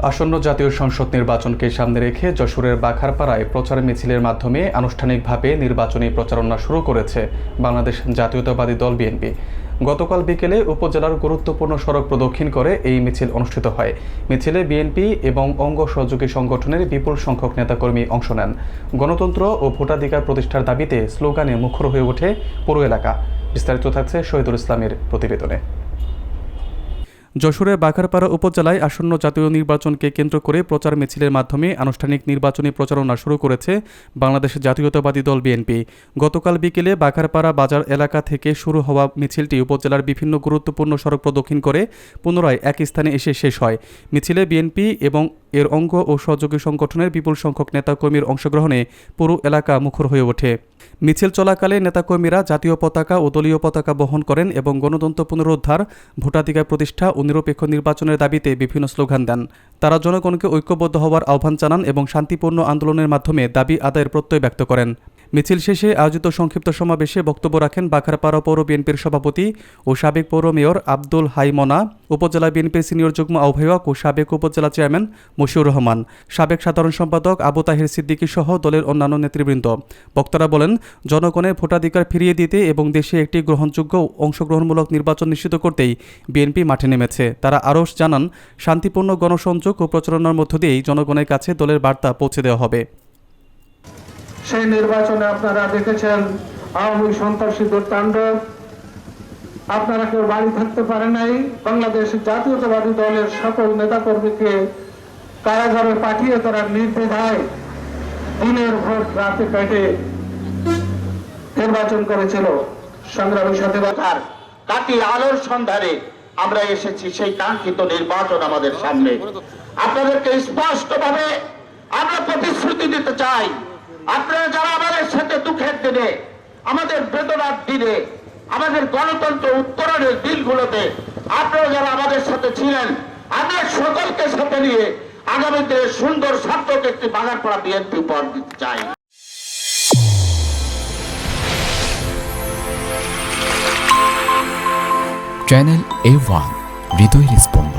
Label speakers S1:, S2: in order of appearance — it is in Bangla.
S1: আসন্ন জাতীয় সংসদ নির্বাচনকে সামনে রেখে যশোরের বাখারপাড়ায় প্রচার মিছিলের মাধ্যমে আনুষ্ঠানিকভাবে নির্বাচনী প্রচারণা শুরু করেছে বাংলাদেশ জাতীয়তাবাদী দল বিএনপি। গতকাল বিকেলে উপজেলার গুরুত্বপূর্ণ সড়ক প্রদক্ষিণ করে এই মিছিল অনুষ্ঠিত হয়। মিছিলে বিএনপি এবং অঙ্গ সহযোগী সংগঠনের বিপুল সংখ্যক নেতাকর্মী অংশ নেন। গণতন্ত্র ও ভোটাধিকার প্রতিষ্ঠার দাবিতে স্লোগানে মুখর হয়ে ওঠে পুরো এলাকা। বিস্তারিত থাকছে শহীদুল ইসলামের প্রতিবেদনে। যশোরের বাখারপাড়া উপজেলায় আসন্ন জাতীয় নির্বাচনকে কেন্দ্র করে প্রচার মিছিলের মাধ্যমে আনুষ্ঠানিক নির্বাচনী প্রচারণা শুরু করেছে বাংলাদেশ জাতীয়তাবাদী দল বিএনপি। গতকাল বিকেলে বাখারপাড়া বাজার এলাকা থেকে শুরু হওয়া মিছিলটি উপজেলার বিভিন্ন গুরুত্বপূর্ণ সড়ক প্রদক্ষিণ করে পুনরায় এক স্থানে এসে শেষ হয়। মিছিলে বিএনপি এবং এর অঙ্গ ও সহযোগী সংগঠনের বিপুল সংখ্যক নেতাকর্মীর অংশগ্রহণে পুরো এলাকা মুখর হয়ে ওঠে। মিছিল চলাকালে নেতাকর্মীরা জাতীয় পতাকা ও দলীয় পতাকা বহন করেন এবং গণতন্ত্র পুনরুদ্ধার, ভোটাধিকার প্রতিষ্ঠা ও নিরপেক্ষ নির্বাচনের দাবিতে বিভিন্ন স্লোগান দেন। তারা জনগণকে ঐক্যবদ্ধ হওয়ার আহ্বান জানান এবং শান্তিপূর্ণ আন্দোলনের মাধ্যমে দাবি আদায়ের প্রত্যয় ব্যক্ত করেন। মিছিল শেষে আয়োজিত সংক্ষিপ্ত সমাবেশে বক্তব্য রাখেন বাখারপাড়া পৌর বিএনপির সভাপতি ও সাবেক পৌর মেয়র আব্দুল হাই মনা, উপজেলা বিএনপির সিনিয়র যুগ্ম আহ্বায়ক ও সাবেক উপজেলা চেয়ারম্যান মশিউর রহমান, সাবেক সাধারণ সম্পাদক আবু তাহের সিদ্দিকী সহ দলের অন্যান্য নেতৃবৃন্দ। বক্তারা বলেন, জনগণের ভোটাধিকার ফিরিয়ে দিতে এবং দেশে একটি গ্রহণযোগ্য অংশগ্রহণমূলক নির্বাচন নিশ্চিত করতেই বিএনপি মাঠে নেমেছে। তারা আরও জানান, শান্তিপূর্ণ গণসংযোগ ও প্রচারণার মধ্য দিয়েই জনগণের কাছে দলের বার্তা পৌঁছে দেওয়া হবে।
S2: সেই নির্বাচনে আপনারা দেখেছেন আওয়ামী সন্ত্রাসীদের তাণ্ডব। আপনারা কেউ বাড়ি থাকতে পারে নাই। বাংলাদেশ জাতীয়তাবাদী দলের সকল নেতাকর্মীকে কারাগারে পাঠিয়ে তারা নির্দ্বিধায় দিনের ভোট রাতে পেটে নির্বাচন করেছিল। সংগ্রামী সাথে
S3: কাটি আলোর সন্ধানে আমরা এসেছি। সেই কাঙ্ক্ষিত নির্বাচন আমাদের সামনে। আপনাদেরকে স্পষ্টভাবে আমরা প্রতিশ্রুতি দিতে চাই, আপনারা যারা আমাদের সাথে দুঃখের দিনে, আমাদের বেদনার দিনে, আমাদের গণতন্ত্র উত্তরণের দিনগুলোতে আপনারা যারা আমাদের সাথে ছিলেন, আমরা সকলকে সাথে নিয়ে আগামীতে সুন্দর সার্থক একটি বাগারপাড়া বিএনপি উপহার দিতে চাই।
S4: চ্যানেল A1 হৃদয়ের স্পন্দন।